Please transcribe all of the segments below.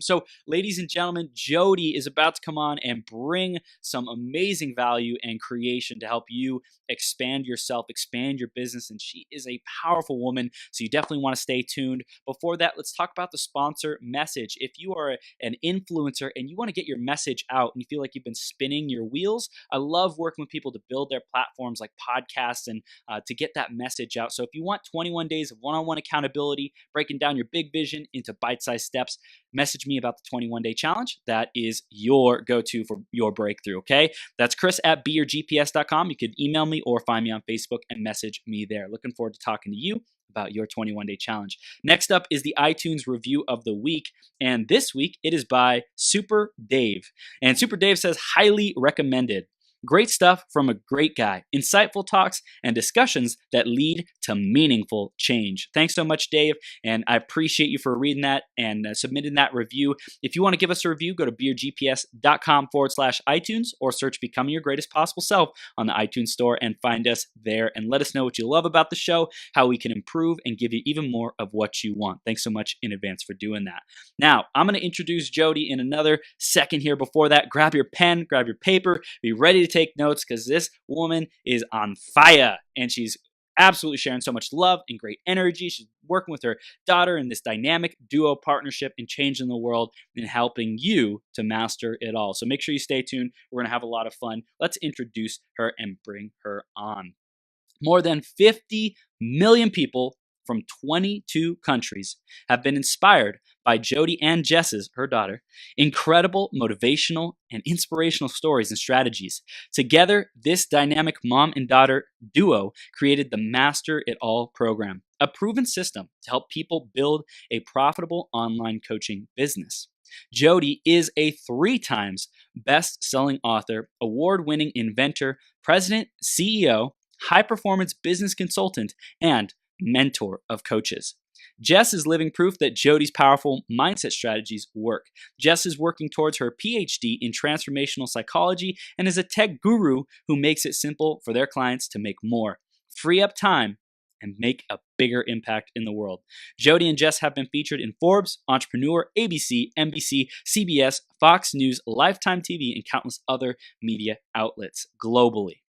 So, ladies and gentlemen, Jodi is about to come on and bring some amazing value and creation to help you expand yourself, expand your business. And she is a powerful woman. So, you definitely want to stay tuned. Before that, let's talk about the sponsor message. If you are an influencer and you want to get your message out and you feel like you've been spinning your wheels, I love working with people to build their platforms like podcasts and to get that message out. So, if you want 21 days of one-on-one accountability, breaking down your big vision into bite-sized steps, message me about the 21-day challenge. That is your go-to for your breakthrough, okay? That's chris@beyourgps.com. You can email me or find me on Facebook and message me there. Looking forward to talking to you about your 21-day challenge. Next up is the iTunes review of the week, and this week it is by Super Dave. And Super Dave says, highly recommended. Great stuff from a great guy. Insightful talks and discussions that lead to meaningful change. Thanks so much, Dave. And I appreciate you for reading that and submitting that review. If you want to give us a review, go to beyourgps.com/iTunes or search Becoming Your Greatest Possible Self on the iTunes store and find us there. And let us know what you love about the show, how we can improve and give you even more of what you want. Thanks so much in advance for doing that. Now, I'm going to introduce Jodi in another second here. Before that, grab your pen, grab your paper, be ready to take notes because this woman is on fire and she's absolutely sharing so much love and great energy. She's working with her daughter in this dynamic duo partnership and changing the world and helping you to master it all. So make sure you stay tuned. We're going to have a lot of fun. Let's introduce her and bring her on. More than 50 million people from 22 countries have been inspired by Jodi and Jess's, her daughter, incredible motivational and inspirational stories and strategies. Together, this dynamic mom and daughter duo created the Master It All program, a proven system to help people build a profitable online coaching business. Jodi is a 3 times best-selling author, award-winning inventor, president, CEO, high-performance business consultant, and mentor of coaches. Jess is living proof that Jodi's powerful mindset strategies work. Jess is working towards her Ph.D. in transformational psychology and is a tech guru who makes it simple for their clients to make more, free up time, and make a bigger impact in the world. Jodi and Jess have been featured in Forbes, Entrepreneur, ABC, NBC, CBS, Fox News, Lifetime TV, and countless other media outlets globally.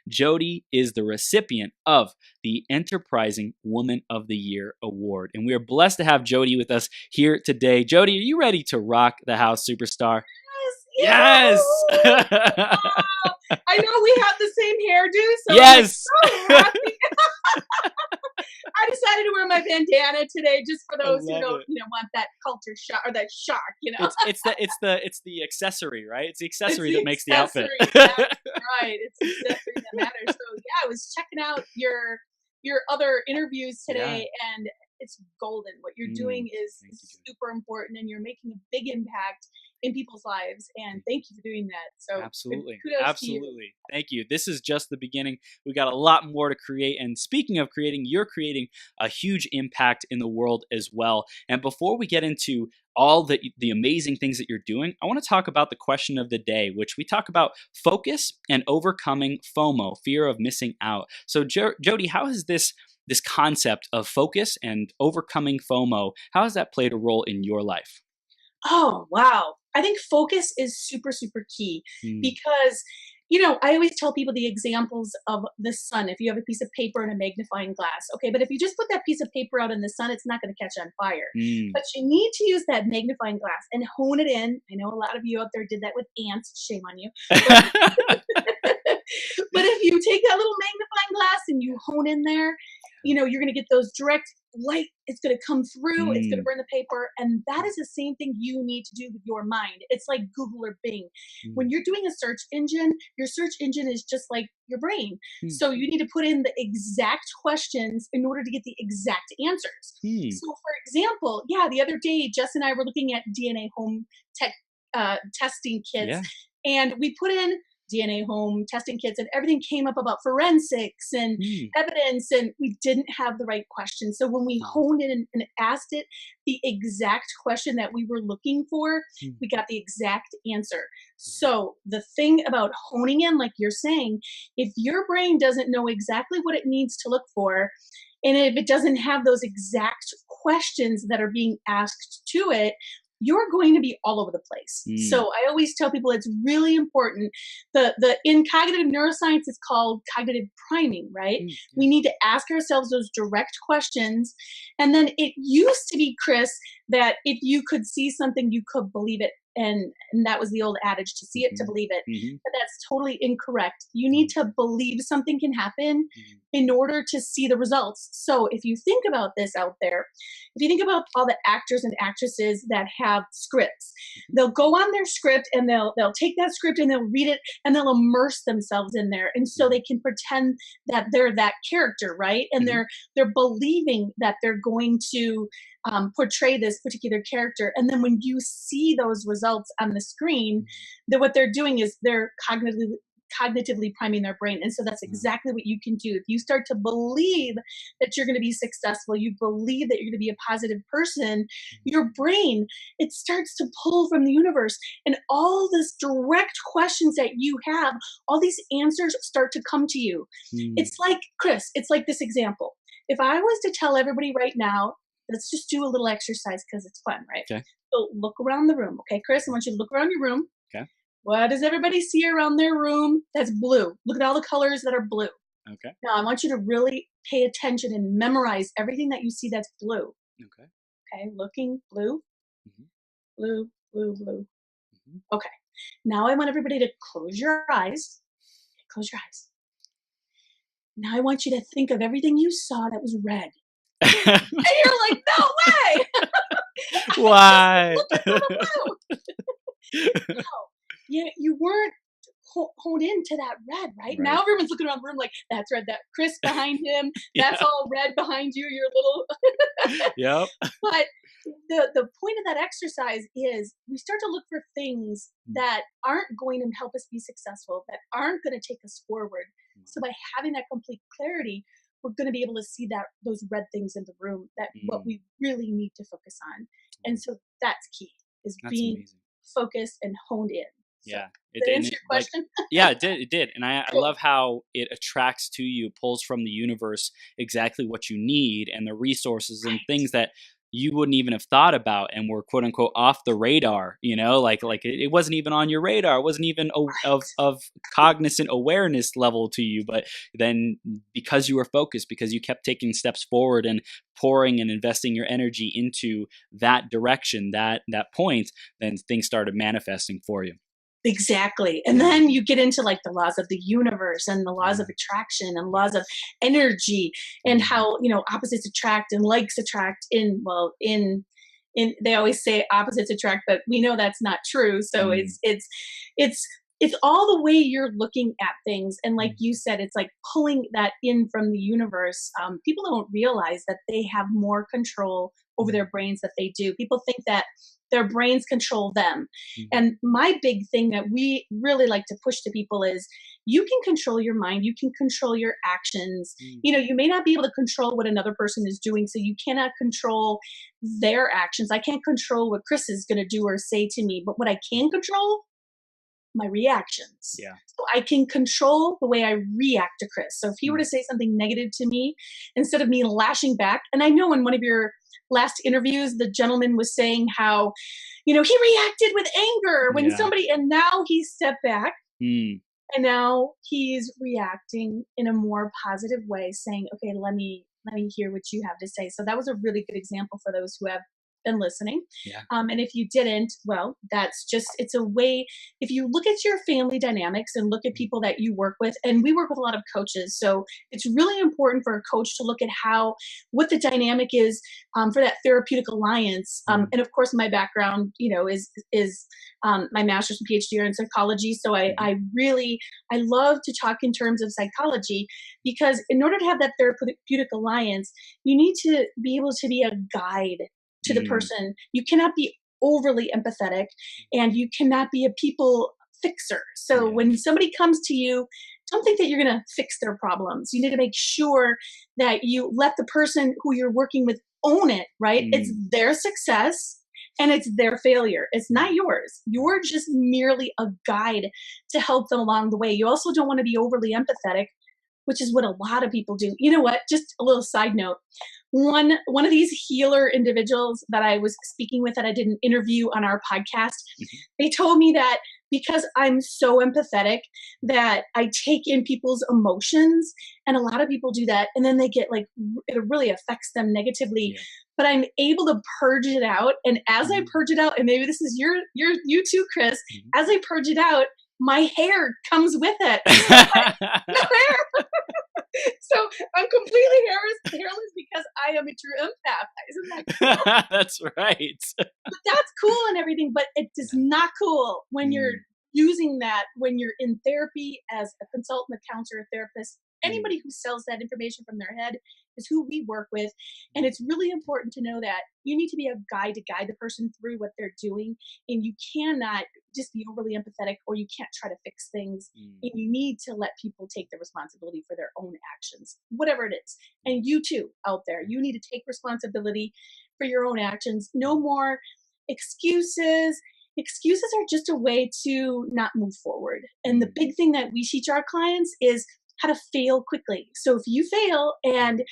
Jodi is the recipient of the Enterprising Woman of the Year Award. And we are blessed to have Jodi with us here today. Jodi, are you ready to rock the house, superstar? Yes! I know we have the same hairdo, so yes! I'm so happy. I decided to wear my bandana today just for those who don't, want that culture shock or that shock, It's the accessory, right? It's the accessory that makes the outfit. That's right. It's the accessory that matters. So yeah, I was checking out your other interviews today, and it's golden. What you're doing is super important, and you're making a big impact in people's lives. And thank you for doing that. So absolutely. Kudos to you. Thank you. This is just the beginning. We got a lot more to create. And speaking of creating, you're creating a huge impact in the world as well. And before we get into all the amazing things that you're doing, I want to talk about the question of the day, which we talk about focus and overcoming FOMO, fear of missing out. So Jodi, how has this concept of focus and overcoming FOMO, how has that played a role in your life? Oh, wow. I think focus is super, super key because, I always tell people the examples of the sun. If you have a piece of paper and a magnifying glass, okay, but if you just put that piece of paper out in the sun, it's not going to catch on fire. But you need to use that magnifying glass and hone it in. I know a lot of you out there did that with ants. Shame on you. But if you take that little magnifying glass and you hone in there, you're going to get those direct light. It's going to come through. It's going to burn the paper. And that is the same thing you need to do with your mind. It's like Google or Bing. When you're doing a search engine, your search engine is just like your brain. So you need to put in the exact questions in order to get the exact answers. So for example, the other day, Jess and I were looking at DNA home testing kits, and we put in DNA home testing kits, and everything came up about forensics and evidence, and we didn't have the right question. So when we honed in and asked it the exact question that we were looking for, we got the exact answer. So the thing about honing in, like you're saying, if your brain doesn't know exactly what it needs to look for, and if it doesn't have those exact questions that are being asked to it, you're going to be all over the place. So I always tell people it's really important. In cognitive neuroscience, it's called cognitive priming, right? We need to ask ourselves those direct questions. And then it used to be, Chris, that if you could see something, you could believe it. And that was the old adage, to see it, to believe it. But that's totally incorrect. You need to believe something can happen in order to see the results. So if you think about this out there, if you think about all the actors and actresses that have scripts, they'll go on their script and they'll take that script and they'll read it and they'll immerse themselves in there. And so they can pretend that they're that character, right? And they're believing that they're going to portray this particular character. And then when you see those results on the screen, that what they're doing is they're cognitively priming their brain. And so that's exactly what you can do. If you start to believe that you're going to be successful, you believe that you're going to be a positive person, your brain, it starts to pull from the universe. And all this direct questions that you have, all these answers start to come to you. It's like, Chris, it's like this example. If I was to tell everybody right now, let's just do a little exercise because it's fun, right? Okay. So look around the room. Okay, Chris, I want you to look around your room. Okay. What does everybody see around their room that's blue? Look at all the colors that are blue. Okay. Now I want you to really pay attention and memorize everything that you see that's blue. Okay. Okay, looking blue, blue, blue, blue. Okay. Now I want everybody to close your eyes. Close your eyes. Now I want you to think of everything you saw that was red. And you're like, no way! Why? No, you weren't honed into that red, right? Now everyone's looking around the room like, that's red, that Chris behind him, that's all red behind you, your little... Yep. But the point of that exercise is we start to look for things that aren't going to help us be successful, that aren't going to take us forward. So by having that complete clarity, we're going to be able to see those red things in the room, that what we really need to focus on. And so that's key, is being focused and honed in. So, yeah. Did that answer your question? Yeah, it did. And I love how it attracts to you, pulls from the universe exactly what you need and the resources and things that you wouldn't even have thought about and were quote unquote off the radar, like it wasn't even on your radar. It wasn't even of cognizant awareness level to you. But then because you were focused, because you kept taking steps forward and pouring and investing your energy into that direction, that point, then things started manifesting for you. Exactly. And then you get into like the laws of the universe and the laws of attraction and laws of energy and how, opposites attract and likes attract in they always say opposites attract, but we know that's not true. So it's all the way you're looking at things. And like you said, it's like pulling that in from the universe. People don't realize that they have more control over their brains than they do. People think that their brains control them. And my big thing that we really like to push to people is you can control your mind. You can control your actions. You may not be able to control what another person is doing. So you cannot control their actions. I can't control what Chris is going to do or say to me, but what I can control, my reactions. Yeah. So I can control the way I react to Chris. So if he were to say something negative to me, instead of me lashing back, and I know in one of your last interviews, the gentleman was saying how, he reacted with anger when somebody, and now he stepped back and now he's reacting in a more positive way, saying, okay, let me hear what you have to say. So that was a really good example for those who have been listening. Yeah. And if you didn't, well, it's a way, if you look at your family dynamics and look at people that you work with, and we work with a lot of coaches. So it's really important for a coach to look at what the dynamic is for that therapeutic alliance. And of course, my background, is my master's and Ph.D. in psychology. So I love to talk in terms of psychology, because in order to have that therapeutic alliance, you need to be able to be a guide to the person. You cannot be overly empathetic, and you cannot be a people fixer. So when somebody comes to you, don't think that you're going to fix their problems. You need to make sure that you let the person who you're working with own it, right? It's their success and it's their failure. It's not yours. You're just merely a guide to help them along the way. You also don't want to be overly empathetic, which is what a lot of people do. You know what? Just a little side note. One of these healer individuals that I was speaking with that I did an interview on our podcast, they told me that because I'm so empathetic that I take in people's emotions, and a lot of people do that, and then they get like, it really affects them negatively. Yeah. But I'm able to purge it out. And as I purge it out, and maybe this is you too, Chris, as I purge it out, my hair comes with it. So I'm completely hairless because I am a true empath. Isn't that cool? That's right. But that's cool and everything, but it is not cool when you're using that, when you're in therapy as a consultant, a counselor, a therapist. Anybody who sells that information from their head is who we work with. And it's really important to know that you need to be a guide to guide the person through what they're doing. And you cannot just be overly empathetic, or you can't try to fix things. And you need to let people take the responsibility for their own actions, whatever it is. And you too, out there, you need to take responsibility for your own actions. No more excuses. Excuses are just a way to not move forward. And the big thing that we teach our clients is how to fail quickly. So if you fail and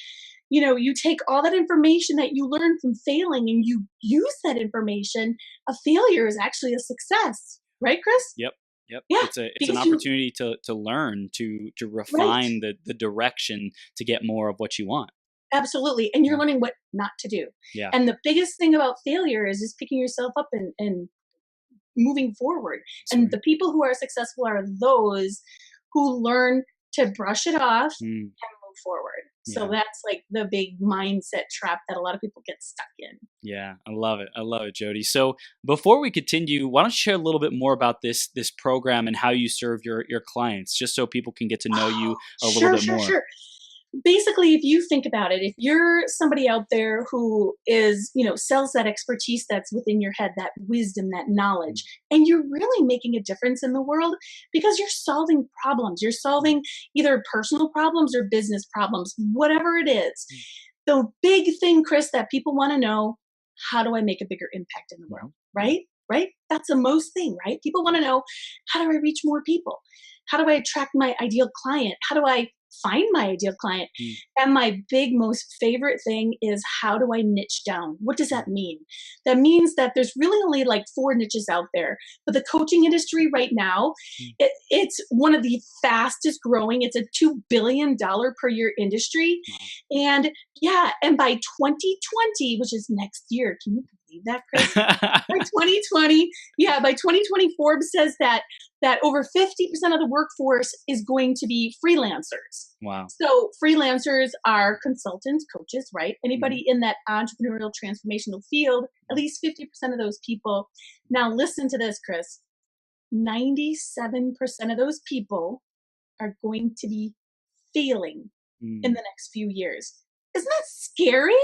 you take all that information that you learned from failing and you use that information, a failure is actually a success, right, Chris? Yep. Yeah, it's an because opportunity to learn, to refine the direction to get more of what you want. Absolutely. And you're learning what not to do. Yeah. And the biggest thing about failure is just picking yourself up and moving forward. That's and the people who are successful are those who learn to brush it off and move forward. So that's like the big mindset trap that a lot of people get stuck in. Yeah, I love it, Jodi. So before we continue, why don't you share a little bit more about this program and how you serve your clients, just so people can get to know you a little bit more. Sure. Basically, if you think about it, if you're somebody out there who is, sells that expertise that's within your head, that wisdom, that knowledge, and you're really making a difference in the world because you're solving problems, you're solving either personal problems or business problems, whatever it is. The big thing, Chris, that people want to know, how do I make a bigger impact in the world? Right? That's the most thing, right? People want to know, how do I reach more people? How do I attract my ideal client? How do I find my ideal client? And my big, most favorite thing is, how do I niche down? What does that mean? That means that there's really only like 4 niches out there. But the coaching industry right now, it's one of the fastest growing. It's a $2 billion per year industry. And by 2020, which is next year, can you believe that, Chris? By 2020, Forbes says that over 50% of the workforce is going to be freelancers. Wow. So freelancers are consultants, coaches, right? Anybody in that entrepreneurial transformational field, at least 50% of those people. Now listen to this, Chris. 97% of those people are going to be failing in the next few years. Isn't that scary?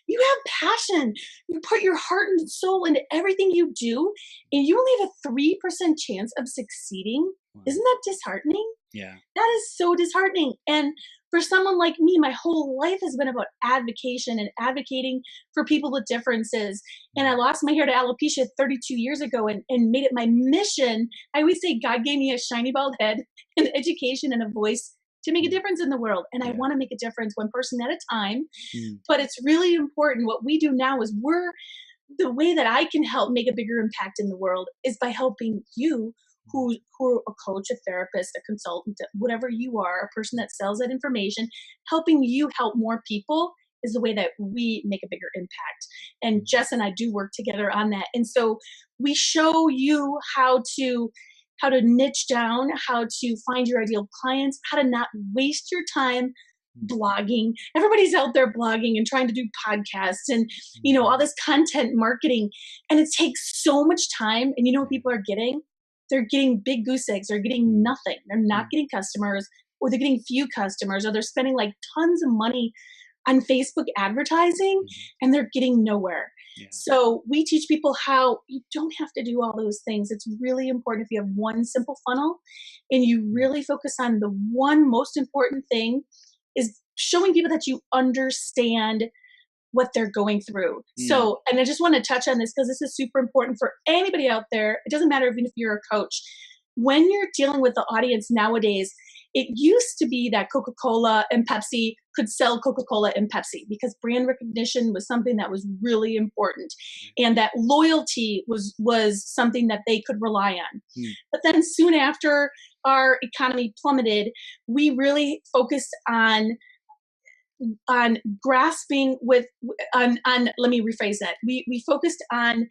You have passion. You put your heart and soul into everything you do, and you only have a 3% chance of succeeding. Wow. Isn't that disheartening? Yeah. That is so disheartening. And for someone like me, my whole life has been about advocating and advocating for people with differences. And I lost my hair to alopecia 32 years ago and made it my mission. I always say God gave me a shiny bald head, an education, and a voice to make a difference in the world. And I want to make a difference one person at a time. But it's really important. What we do now is the way that I can help make a bigger impact in the world is by helping you who are a coach, a therapist, a consultant, whatever you are, a person that sells that information, helping you help more people is the way that we make a bigger impact. And Jess and I do work together on that. And so we show you how to niche down, how to find your ideal clients, how to not waste your time blogging. Everybody's out there blogging and trying to do podcasts and, all this content marketing. And it takes so much time. And you know what people are getting? They're getting big goose eggs. They're getting nothing. They're not getting customers, or they're getting few customers, or they're spending like tons of money on Facebook advertising and they're getting nowhere. Yeah. So we teach people how you don't have to do all those things. It's really important if you have one simple funnel and you really focus on the one most important thing is showing people that you understand what they're going through. So, and I just want to touch on this because this is super important for anybody out there. It doesn't matter even if you're a coach. When you're dealing with the audience nowadays, it used to be that Coca-Cola and Pepsi could sell Coca-Cola and Pepsi because brand recognition was something that was really important, and that loyalty was something that they could rely on. But then soon after our economy plummeted, we really focused on grasping let me rephrase that. We focused on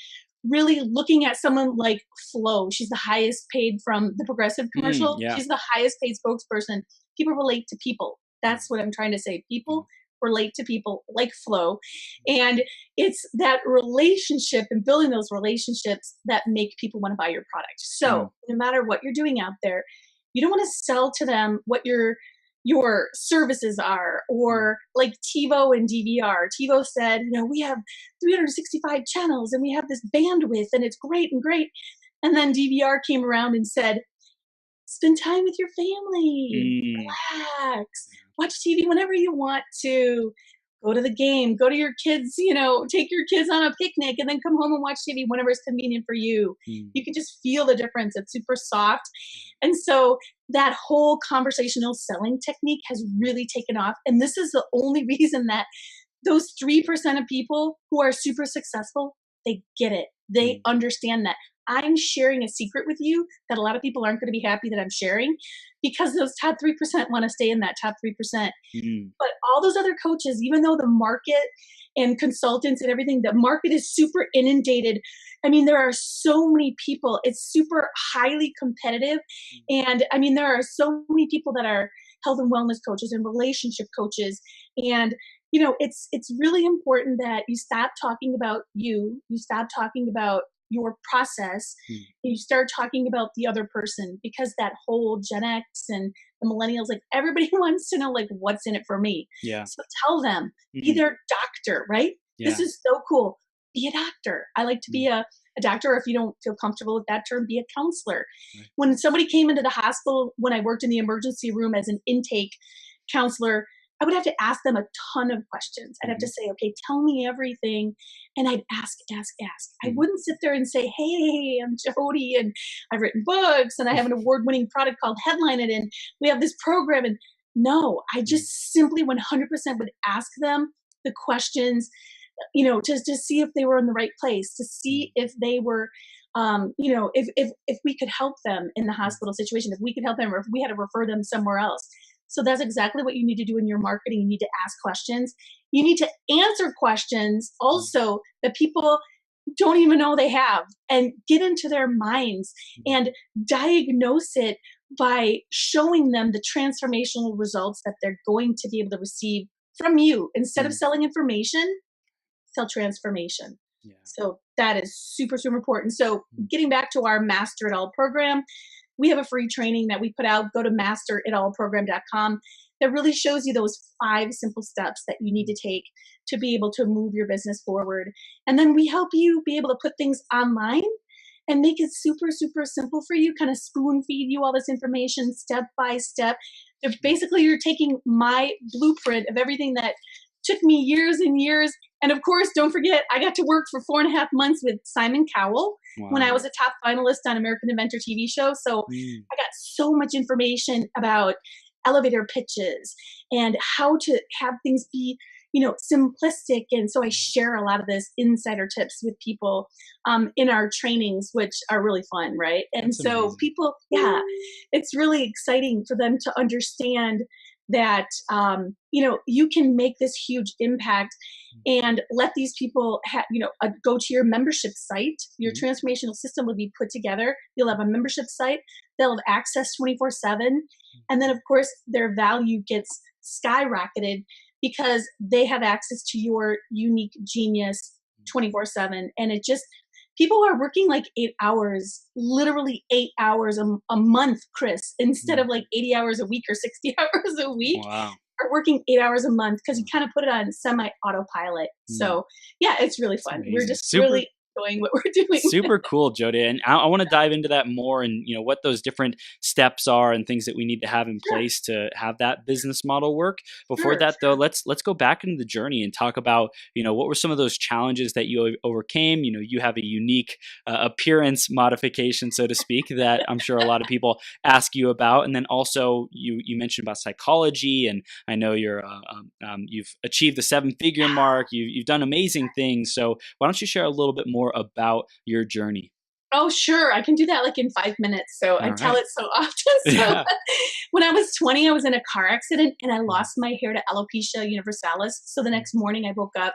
really looking at someone like Flo. She's the highest paid from the Progressive commercial. Yeah. She's the highest paid spokesperson. People relate to people. That's what I'm trying to say. People relate to people like Flo. And it's that relationship and building those relationships that make people want to buy your product. So no matter what you're doing out there, you don't want to sell to them what your services are, or like TiVo and DVR. TiVo said, we have 365 channels and we have this bandwidth and it's great and great. And then DVR came around and said, spend time with your family, relax, watch TV whenever you want to, go to the game, go to your kids, take your kids on a picnic and then come home and watch TV whenever it's convenient for you. You can just feel the difference. It's super soft. And so that whole conversational selling technique has really taken off. And this is the only reason that those 3% of people who are super successful, they get it. They understand that I'm sharing a secret with you that a lot of people aren't going to be happy that I'm sharing, because those top 3% want to stay in that top 3%. But all those other coaches, even though the market and consultants and everything, the market is super inundated. I mean, there are so many people. It's super highly competitive. And I mean, there are so many people that are health and wellness coaches and relationship coaches. And it's really important that you stop talking about you stop talking about your process, and you start talking about the other person, because that whole Gen X and the millennials, like everybody wants to know like what's in it for me. Yeah. So tell them, be their doctor, right? Yeah. This is so cool. Be a doctor. I like to be a doctor, or if you don't feel comfortable with that term, be a counselor. When somebody came into the hospital, when I worked in the emergency room as an intake counselor, I would have to ask them a ton of questions. I'd have to say, okay, tell me everything. And I'd ask. I wouldn't sit there and say, hey, I'm Jodi and I've written books and I have an award-winning product called Headline It and we have this program. And no, I just simply 100% would ask them the questions, to see if they were in the right place, to see if they were, if we could help them in the hospital situation, if we could help them, or if we had to refer them somewhere else. So that's exactly what you need to do in your marketing. You need to ask questions. You need to answer questions also that people don't even know they have, and get into their minds and diagnose it by showing them the transformational results that they're going to be able to receive from you. Instead of selling information, sell transformation. Yeah. So that is super, super important. So getting back to our Master It All program, we have a free training that we put out. Go to masteritallprogram.com. That really shows you those 5 simple steps that you need to take to be able to move your business forward. And then we help you be able to put things online and make it super, super simple for you, kind of spoon feed you all this information step by step. Basically, you're taking my blueprint of everything that took me years and years. And of course, don't forget, I got to work for 4.5 months with Simon Cowell when I was a top finalist on American Inventor TV show. So I got so much information about elevator pitches and how to have things be, simplistic. And so I share a lot of this insider tips with people in our trainings, which are really fun, right? And that's so amazing. People, it's really exciting for them to understand that, you can make this huge impact and let these people go to your membership site. Your transformational system will be put together. You'll have a membership site. They'll have access 24/7. And then, of course, their value gets skyrocketed because they have access to your unique genius 24/7. And it just, people are working like 8 hours, literally 8 hours a month, Chris, instead of like 80 hours a week or 60 hours a week. Wow. Are working 8 hours a month because you kind of put it on semi-autopilot. So yeah, it's really fun. We're just super, really enjoying what we're doing. Super cool, Jodi. And I want to dive into that more and, what those different steps are and things that we need to have in Sure, place to have that business model work. Before sure, that though, sure. let's go back into the journey and talk about, what were some of those challenges that you overcame? You have a unique appearance modification, so to speak, that I'm sure a lot of people ask you about. And then also you mentioned about psychology, and I know you've achieved the 7-figure mark. You've done amazing things. So why don't you share a little bit more about your journey? Oh, sure. I can do that like in 5 minutes. So I All tell right. it so often. So Yeah. when I was 20, I was in a car accident and I Mm, lost my hair to alopecia universalis. So the mm, next morning I woke up,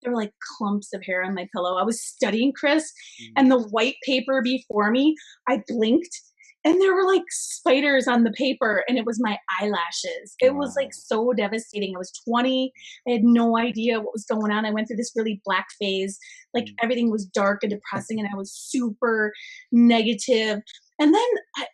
there were like clumps of hair on my pillow. I was studying Chris, mm. and the white paper before me, I blinked and there were like spiders on the paper and it was my eyelashes. It was like Oh. so devastating. I was 20. I had no idea what was going on. I went through this really black phase. Like Mm, everything was dark and depressing and I was super negative. And then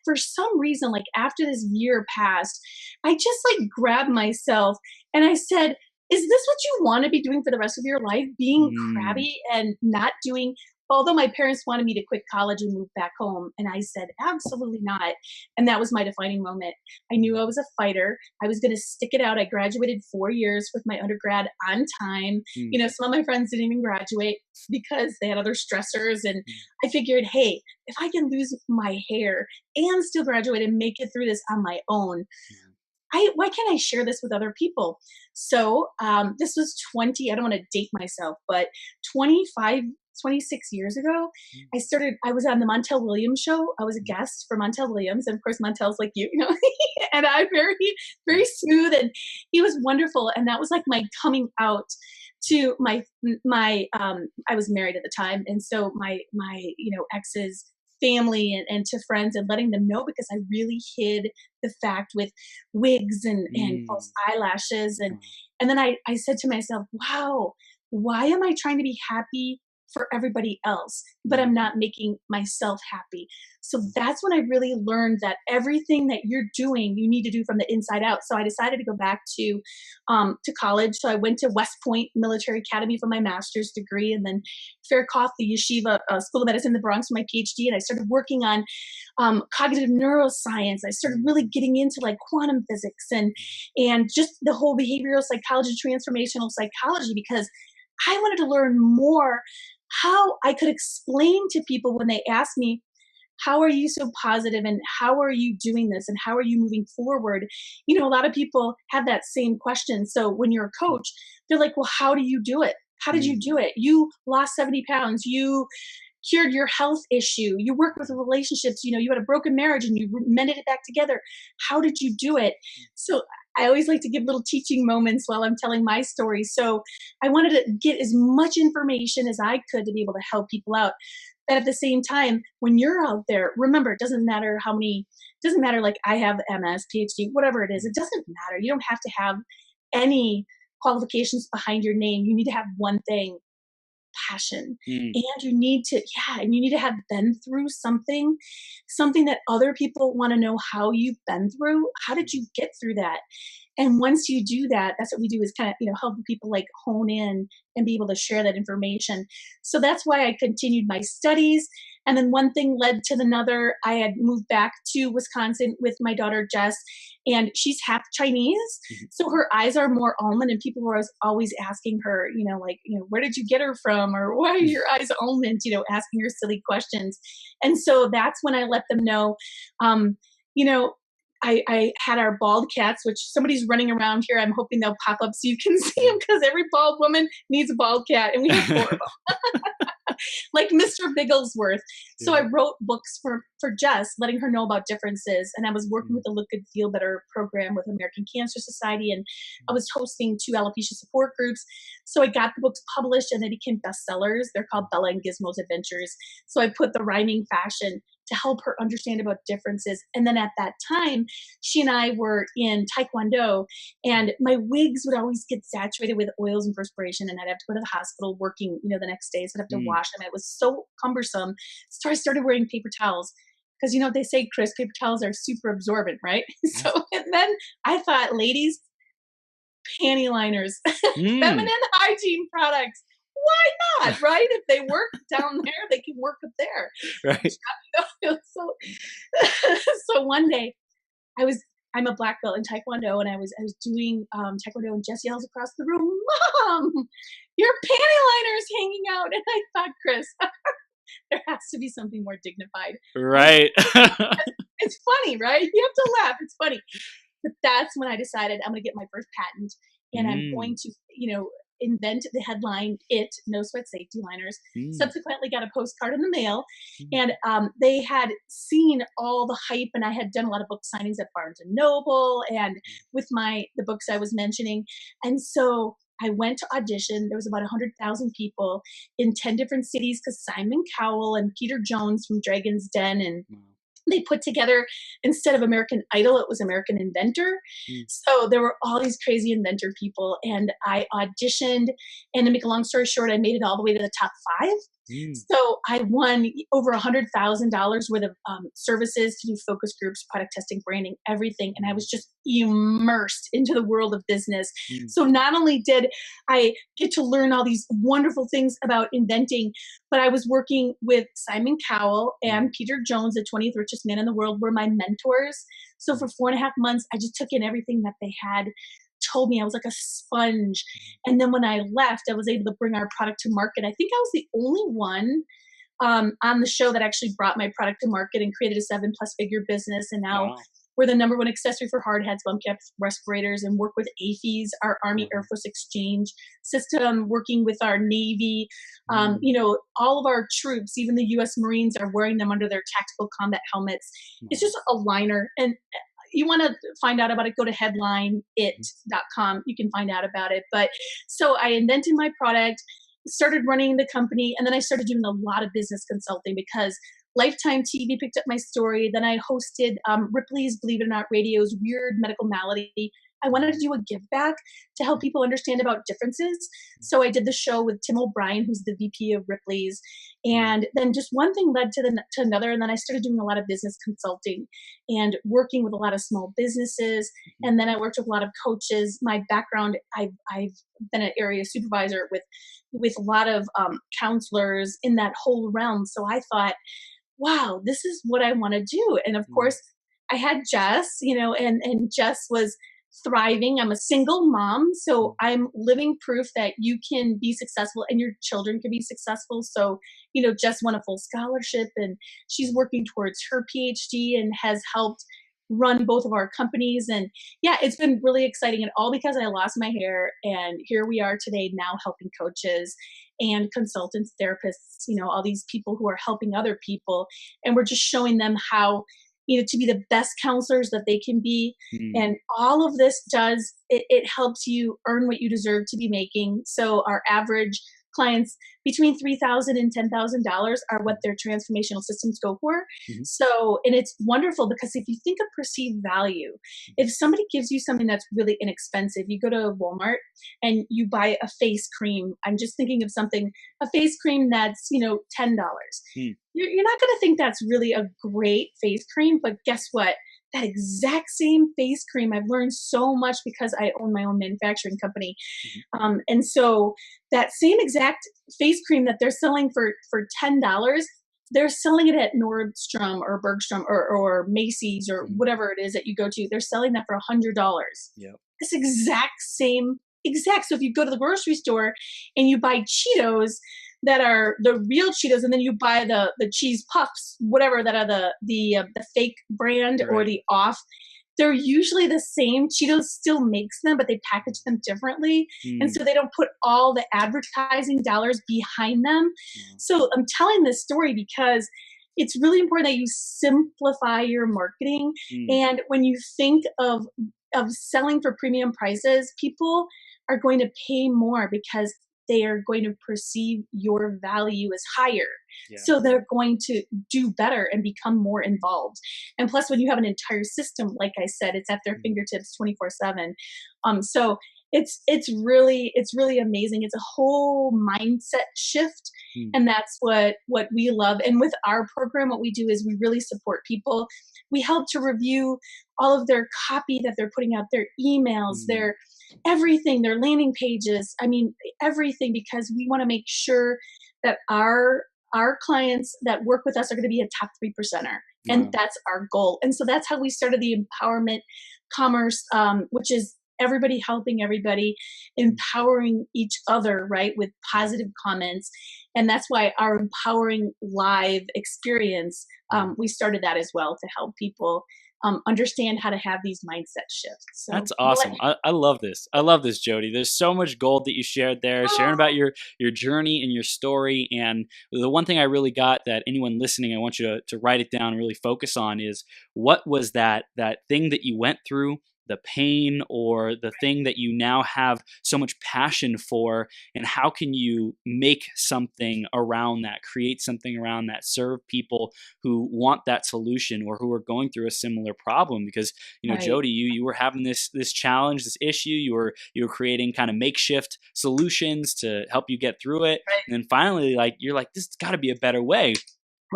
for some reason, like after this year passed, I just like grabbed myself and I said, is this what you want to be doing for the rest of your life? Being mm, crabby and not doing, although my parents wanted me to quit college and move back home. And I said, absolutely not. And that was my defining moment. I knew I was a fighter. I was going to stick it out. I graduated 4 years with my undergrad on time. mm, Some of my friends didn't even graduate because they had other stressors. And mm, I figured, hey, if I can lose my hair and still graduate and make it through this on my own, yeah. why can't I share this with other people? So this was 20, I don't want to date myself, but 25, 26 years ago, Mm, I was on the Montel Williams show. I was a mm, guest for Montel Williams. And of course, Montel's like you, and I very, mm, very smooth and he was wonderful. And that was like my coming out to I was married at the time. And so my ex's family and to friends and letting them know because I really hid the fact with wigs and false mm. eyelashes Wow. and then I said to myself, wow, why am I trying to be happy for everybody else, but Mm, I'm not making myself happy? So mm, that's when I really learned that everything that you're doing, you need to do from the inside out. So I decided to go back to college. So I went to West Point Military Academy for my master's degree, and then Faircloth, the Yeshiva School of Medicine in the Bronx for my PhD. And I started working on cognitive neuroscience. I started mm, really getting into like quantum physics and just the whole behavioral psychology, transformational psychology, because I wanted to learn more how I could explain to people when they ask me, how are you so positive and how are you doing this and how are you moving forward? A lot of people have that same question. So when you're a mm, coach, they're like, well, how do you do it? How did you mm, do it? You lost 70 pounds. You cured your health issue. You work with mm, relationships. You had a broken marriage and you mended it back together. How did you do it? mm, So I always like to give little teaching moments while I'm telling my story. So I wanted to get as much information as I could to be able to help people out. But at the same time, when you're out there, remember, it doesn't matter it doesn't matter like I have MS, PhD, whatever it is, it doesn't matter. You don't have to have any qualifications behind your name. You need to have one thing, passion. mm, And you need to have been through something that other people want to know how you've been through. How did mm, you get through that? And once you do that, that's what we do, is kind of, help people like hone in and be able to share that information. So that's why I continued my studies. And then one thing led to another. I had moved back to Wisconsin with my daughter, Jess, and she's half Chinese. mhm, So her eyes are more almond, and people were always asking her, where did you get her from? Or why are mm, your eyes almond? Asking her silly questions. And so that's when I let them know, um, you know, I had our bald cats, which somebody's running around here. I'm hoping they'll pop up so you can see them, mm. because every bald woman needs a bald cat, and we have four of them, like Mr. Bigglesworth. So Yeah. I wrote books for Jess, letting her know about differences. And I was working Mm, with the Look Good Feel Better program with American Cancer Society, and I was hosting 2 alopecia support groups. So I got the books published, and they became bestsellers. They're called Bella and Gizmo's Adventures. So I put the rhyming fashion to help her understand about differences. And then at that time, she and I were in Taekwondo, and my wigs would always get saturated with oils and perspiration, and I'd have to go to the hospital working, the next day. So I'd have to mm. wash them. It was so cumbersome. So I started wearing paper towels, because they say, Chris, paper towels are super absorbent, right? Yeah. So and then I thought, ladies, panty liners, Mm, feminine hygiene products. why not, right? If they work down there, they can work up there. Right. So, so one day I'm a black belt in Taekwondo, and I was doing Taekwondo, and Jess yells across the room, "Mom, your panty liner's hanging out!" And I thought, Chris, there has to be something more dignified. Right. It's funny, right? You have to laugh. It's funny. But that's when I decided I'm going to get my first patent, and I'm going to, invent the headline, "It, no sweat safety liners." Subsequently got a postcard in the mail, and they had seen all the hype, and I had done a lot of book signings at Barnes and Noble and with the books I was mentioning. And so I went to audition. There was about 100,000 people in 10 different cities, because Simon Cowell and Peter Jones from Dragon's Den, and they put together, instead of American Idol, it was American Inventor. So there were all these crazy inventor people, and I auditioned, and to make a long story short, I made it all the way to the top 5. So I won over $100,000 worth of services to do focus groups, product testing, branding, everything. And I was just immersed into the world of business. So not only did I get to learn all these wonderful things about inventing, but I was working with Simon Cowell and Peter Jones, the 20th richest man in the world, were my mentors. So for 4.5 months, I just took in everything that they had told me. I was like a sponge. And then when I left, I was able to bring our product to market. I think I was the only one on the show that actually brought my product to market and created a 7+ figure business. And now we're the #1 accessory for hard hats, bump caps, respirators, and work with AFES, our Army Air Force Exchange system, working with our Navy. All of our troops, even the U.S. Marines, are wearing them under their tactical combat helmets. It's just a liner. And you want to find out about it, go to headlineit.com. You can find out about it. But so I invented my product, started running the company, and then I started doing a lot of business consulting, because Lifetime TV picked up my story. Then I hosted Ripley's Believe It or Not Radio's Weird Medical Malady. I wanted to do a give back to help people understand about differences. So I did the show with Tim O'Brien, who's the VP of Ripley's. And then just one thing led to another. And then I started doing a lot of business consulting and working with a lot of small businesses. And then I worked with a lot of coaches. My background, I've been an area supervisor with a lot of counselors in that whole realm. So I thought, wow, this is what I want to do. And of course, I had Jess, and Jess was thriving. I'm a single mom, so I'm living proof that you can be successful and your children can be successful. So, Jess won a full scholarship, and she's working towards her Ph.D. and has helped run both of our companies. And yeah, it's been really exciting, and all because I lost my hair. And here we are today, now helping coaches and consultants, therapists, all these people who are helping other people. And we're just showing them how, to be the best counselors that they can be. And all of this does, it helps you earn what you deserve to be making. So our average clients between $3,000 and $10,000 are what their transformational systems go for. So, and it's wonderful, because if you think of perceived value, if somebody gives you something that's really inexpensive, you go to Walmart and you buy a face cream. I'm just thinking of a face cream that's, $10. You're not going to think that's really a great face cream, but guess what? That exact same face cream, I've learned so much because I own my own manufacturing company. And so that same exact face cream that they're selling for $10, they're selling it at Nordstrom or Bergstrom or Macy's or whatever it is that you go to. They're selling that for $100. This exact. So if you go to the grocery store and you buy Cheetos that are the real Cheetos, and then you buy the cheese puffs, whatever, that are the fake brand or the off, they're usually the same. Cheetos still makes them, but they package them differently. And so they don't put all the advertising dollars behind them. So I'm telling this story because it's really important that you simplify your marketing. And when you think of selling for premium prices, people are going to pay more because they are going to perceive your value as higher. So they're going to do better and become more involved. And plus, when you have an entire system, like I said, it's at their fingertips 24/7. So it's really amazing. It's a whole mindset shift. And that's what we love. And with our program, what we do is we really support people. We help to review all of their copy that they're putting out, their emails, their everything, their landing pages. I mean, everything, because we want to make sure that our clients that work with us are going to be a top 3%er. And that's our goal. And so that's how we started the empowerment commerce, which is everybody helping everybody, empowering each other, right, with positive comments. And that's why our empowering live experience, we started that as well to help people understand how to have these mindset shifts. So that's awesome. I love this. I love this, Jodi. There's so much gold that you shared there, sharing about your journey and your story. And the one thing I really got that anyone listening, I want you to write it down and really focus on is, what was that thing that you went through, the pain or the thing that you now have so much passion for, and how can you make something around that, create something around that, serve people who want that solution or who are going through a similar problem? Because, you know, Jodi, you were having this challenge, this issue, you were creating kind of makeshift solutions to help you get through it. And then finally, like, you're like, this has got to be a better way.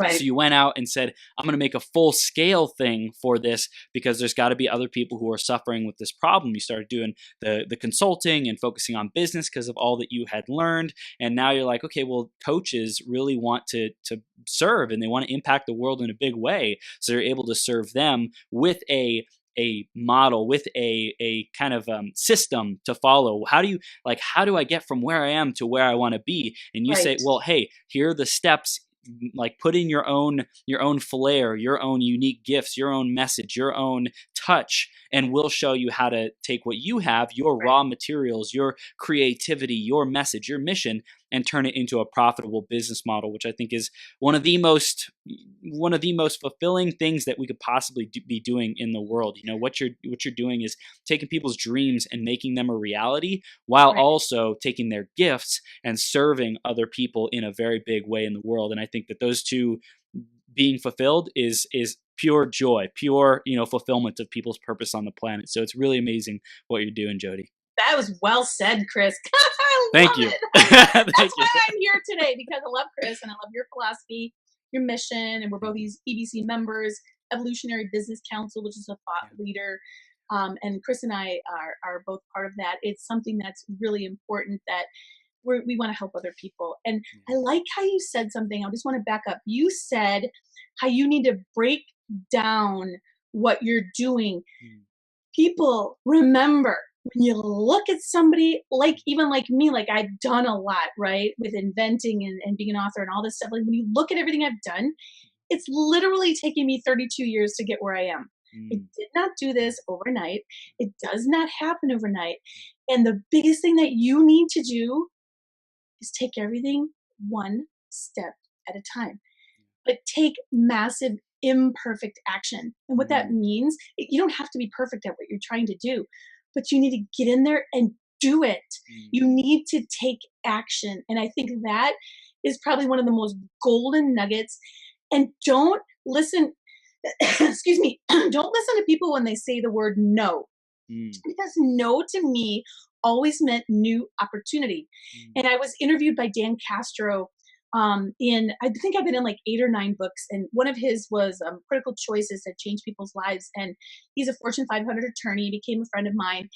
So you went out and said, I'm going to make a full scale thing for this because there's got to be other people who are suffering with this problem. You started doing the consulting and focusing on business because of all that you had learned. And now you're like, okay, well, coaches really want to serve and they want to impact the world in a big way. So you're able to serve them with a model, with a kind of system to follow. How do I get from where I am to where I want to be? And you say, well, hey, here are the steps. Like, put in your own flair, your own unique gifts, your own message, your own touch, and we'll show you how to take what you have, your raw materials, your creativity, your message, your mission, and turn it into a profitable business model, which I think is one of the most fulfilling things that we could possibly be doing in the world. You know, what you're doing is taking people's dreams and making them a reality, while also taking their gifts and serving other people in a very big way in the world. And I think that those two, being fulfilled, is pure joy, pure, fulfillment of people's purpose on the planet. So it's really amazing what you're doing, Jodi. That was well said, Chris. Thank you. That's why I'm here today, because I love Chris and I love your philosophy, your mission, and we're both these EBC members, Evolutionary Business Council, which is a thought leader. And Chris and I are both part of that. It's something that's really important that we want to help other people. And I like how you said something. I just want to back up. You said how you need to break down what you're doing. People, remember, when you look at somebody even like me, like I've done a lot, right, with inventing and being an author and all this stuff. Like, when you look at everything I've done, it's literally taken me 32 years to get where I am. I did not do this overnight. It does not happen overnight. And the biggest thing that you need to do is take everything one step at a time, but take massive imperfect action. And what that means, you don't have to be perfect at what you're trying to do, but you need to get in there and do it. You need to take action. And I think that is probably one of the most golden nuggets. And don't listen, excuse me, don't listen to people when they say the word no, because no to me always meant new opportunity. And I was interviewed by Dan Castro I think I've been in like 8 or 9 books, and one of his was Critical Choices That Change People's Lives. And he's a Fortune 500 attorney. He became a friend of mine.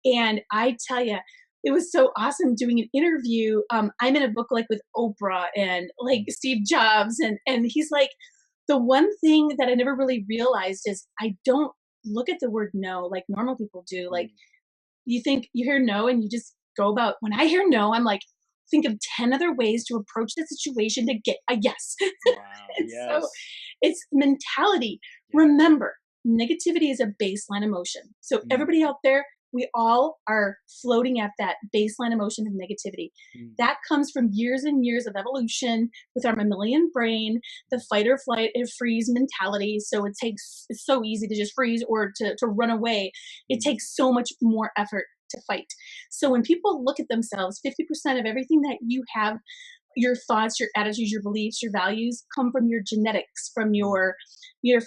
And I tell you, it was so awesome doing an interview. I'm in a book like with Oprah and like Steve Jobs. And he's like, the one thing that I never really realized is I don't look at the word no like normal people do. Like, you hear no and you just go about, when I hear no, I'm like, think of 10 other ways to approach the situation to get a yes. Wow, yes. So it's mentality. Remember, negativity is a baseline emotion. So everybody out there, we all are floating at that baseline emotion of negativity. That comes from years and years of evolution with our mammalian brain, the fight or flight and freeze mentality. So it's so easy to just freeze or to run away. It takes so much more effort to fight. So when people look at themselves, 50% of everything that you have, your thoughts, your attitudes, your beliefs, your values, come from your genetics, from your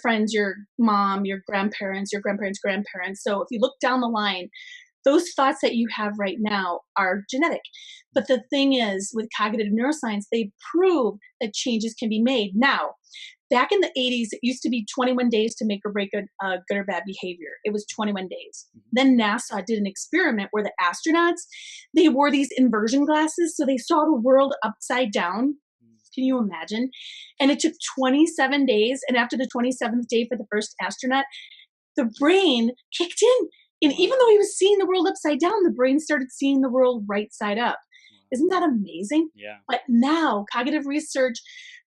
friends, your mom, your grandparents' grandparents. So if you look down the line, those thoughts that you have right now are genetic. But the thing is, with cognitive neuroscience, they prove that changes can be made. Now, back in the 80s, it used to be 21 days to make or break a good or bad behavior. It was 21 days. Then NASA did an experiment where the astronauts, they wore these inversion glasses, so they saw the world upside down. Can you imagine? And it took 27 days. And after the 27th day for the first astronaut, the brain kicked in. And even though he was seeing the world upside down, the brain started seeing the world right side up. Isn't that amazing? Yeah. But now cognitive research,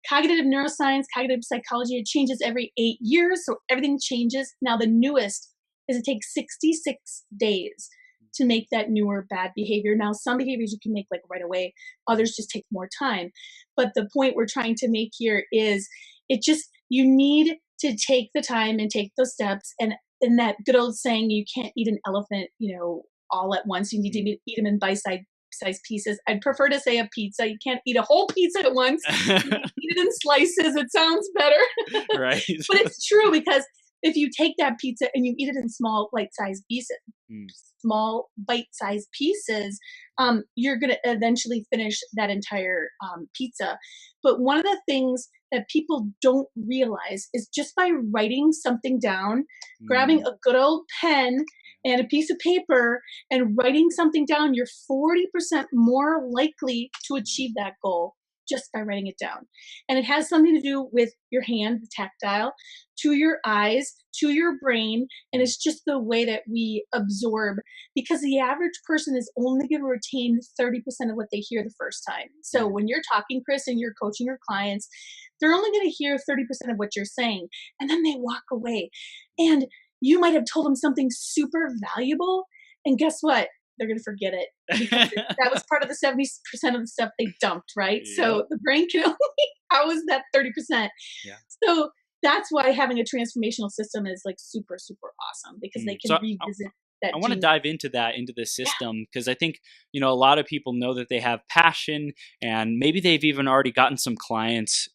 cognitive neuroscience, cognitive psychology, it changes every 8 years. So everything changes. Now the newest is it takes 66 days to make that newer bad behavior. Now, some behaviors you can make like right away. Others just take more time. But the point we're trying to make here is you need to take the time and take those steps. And in that good old saying, you can't eat an elephant, all at once. You need to eat them in bite-sized pieces. I'd prefer to say a pizza. You can't eat a whole pizza at once. You eat it in slices. It sounds better. Right. But it's true, because if you take that pizza and you eat it in small bite-sized pieces, you're going to eventually finish that entire pizza. But one of the things that people don't realize is just by writing something down, grabbing a good old pen and a piece of paper and writing something down, you're 40% more likely to achieve that goal just by writing it down. And it has something to do with your hand, the tactile, to your eyes, to your brain. And it's just the way that we absorb, because the average person is only going to retain 30% of what they hear the first time. So when you're talking, Chris, and you're coaching your clients, they're only going to hear 30% of what you're saying. And then they walk away. And you might have told them something super valuable. And guess what? They're going to forget it, because that was part of the 70% of the stuff they dumped, right? Yep. So the brain can only house that 30%. Yeah. So that's why having a transformational system is like super, super awesome, because they can revisit that. I want to dive into the system, because I think, a lot of people know that they have passion, and maybe they've even already gotten some clients,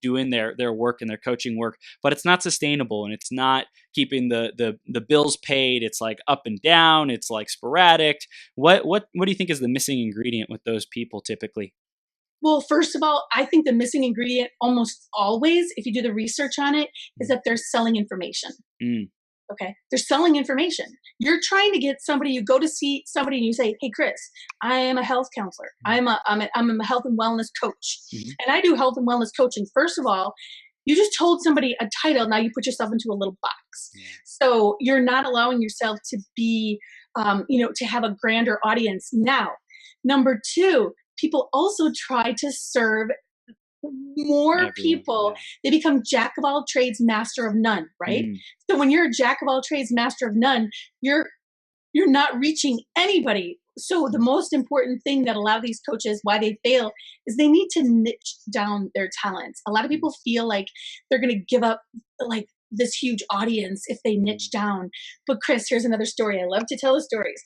doing their work and their coaching work, but it's not sustainable, and it's not keeping the bills paid. It's like up and down. It's like sporadic. What do you think is the missing ingredient with those people typically? Well, first of all, I think the missing ingredient almost always, if you do the research on it, is that they're selling information. Okay. They're selling information. You're trying to get somebody, you go to see somebody and you say, hey, Chris, I am a health counselor. I'm a health and wellness coach. And I do health and wellness coaching. First of all, you just told somebody a title. Now you put yourself into a little box. So you're not allowing yourself to be, to have a grander audience. Now, number two, people also try to serve more people. They become jack of all trades, master of none, right? So when you're a jack of all trades, master of none, you're not reaching anybody. So the most important thing that a lot of these coaches, why they fail, is they need to niche down their talents. A lot of people feel like they're going to give up like this huge audience if they niche down. But Chris, here's another story. I love to tell the stories.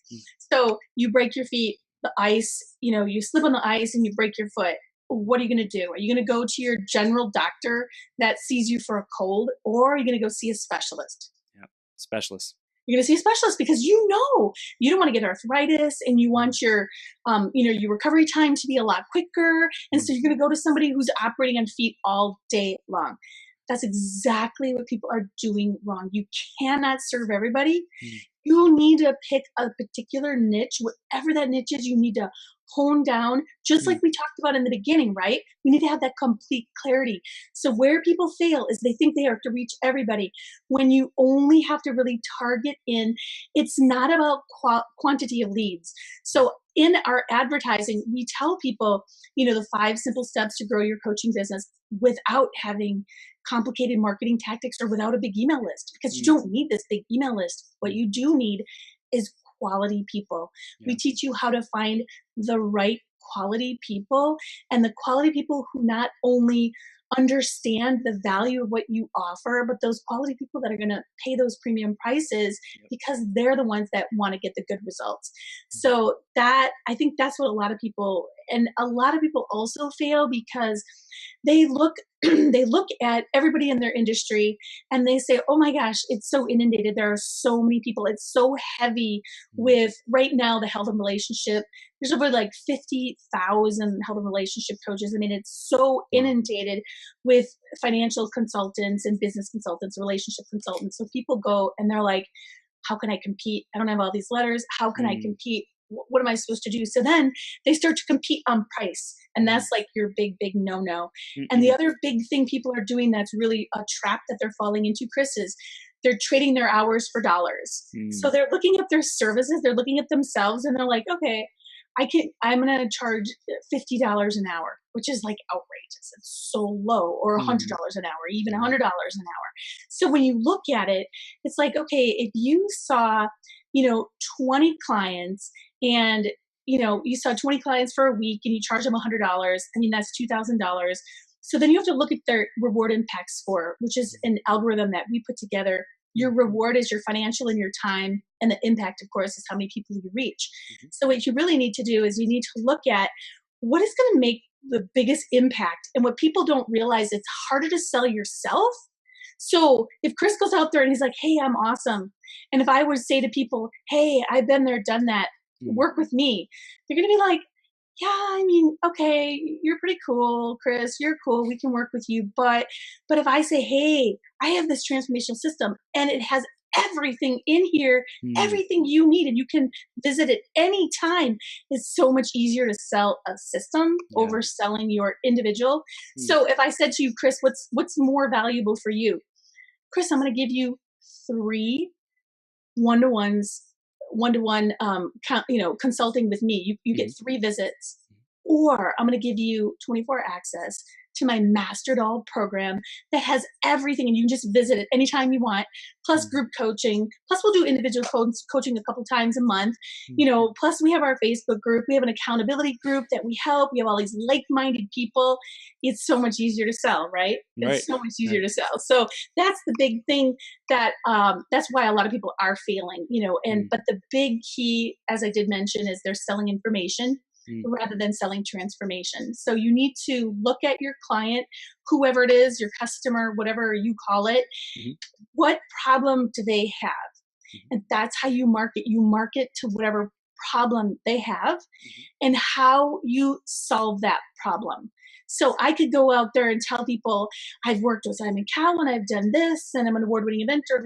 So you break your feet, the ice, you slip on the ice and you break your foot. What are you going to do? Are you going to go to your general doctor that sees you for a cold, or are you going to go see a specialist? Yeah, specialist. You're going to see a specialist because you don't want to get arthritis, and you want your, your recovery time to be a lot quicker. And so you're going to go to somebody who's operating on feet all day long. That's exactly what people are doing wrong. You cannot serve everybody. You need to pick a particular niche, whatever that niche is. You need to hone down, just like we talked about in the beginning, right? We need to have that complete clarity. So where people fail is they think they have to reach everybody, when you only have to really target in. It's not about quantity of leads. So in our advertising, we tell people, the 5 simple steps to grow your coaching business without having complicated marketing tactics or without a big email list, because you don't need this big email list. What you do need is quality people. We teach you how to find the right quality people, and the quality people who not only understand the value of what you offer, but those quality people that are going to pay those premium prices because they're the ones that want to get the good results. So I think that's what a lot of people also fail, because they look they look at everybody in their industry and they say, oh my gosh, it's so inundated. There are so many people. It's so heavy with right now the health and relationship. There's over like 50,000 health and relationship coaches. I mean, it's so inundated with financial consultants and business consultants, relationship consultants. So people go and they're like, how can I compete? I don't have all these letters. How can I compete? What am I supposed to do? So then they start to compete on price. And that's like your big, big no-no. And the other big thing people are doing that's really a trap that they're falling into, Chris, is they're trading their hours for dollars. So they're looking at their services, they're looking at themselves, and they're like, okay, I'm going to charge $50 an hour, which is like outrageous. It's so low, or $100 an hour, even $100 an hour. So when you look at it, it's like, okay, if you saw, 20 clients and, you saw 20 clients for a week and you charge them $100, I mean, that's $2,000. So then you have to look at their reward impact score, which is an algorithm that we put together. Your reward is your financial and your time, and the impact, of course, is how many people you reach. So what you really need to do is you need to look at what is going to make the biggest impact. And what people don't realize, it's harder to sell yourself. So if Chris goes out there and he's like, hey, I'm awesome. And if I would say to people, hey, I've been there, done that, work with me, they're going to be like, yeah, I mean, okay, you're pretty cool, Chris, you're cool, we can work with you. But if I say, hey, I have this transformational system and it has everything in here, everything you need, and you can visit it any time, it's so much easier to sell a system over selling your individual. So if I said to you, Chris, what's more valuable for you? Chris, I'm going to give you 3 one-to-one consulting with me. You get 3 visits, or I'm going to give you 24 access to my Mastered All program that has everything, and you can just visit it anytime you want, plus group coaching, plus we'll do individual coaching a couple times a month, plus we have our Facebook group, we have an accountability group that we help, we have all these like-minded people. It's so much easier to sell, right? It's so much easier to sell. So that's the big thing that's why a lot of people are failing, but the big key, as I did mention, is they're selling information rather than selling transformation. So you need to look at your client, whoever it is, your customer, whatever you call it, what problem do they have? And that's how you market. You market to whatever problem they have and how you solve that problem. So I could go out there and tell people, I've worked with Simon Cowell and I've done this and I'm an award-winning inventor,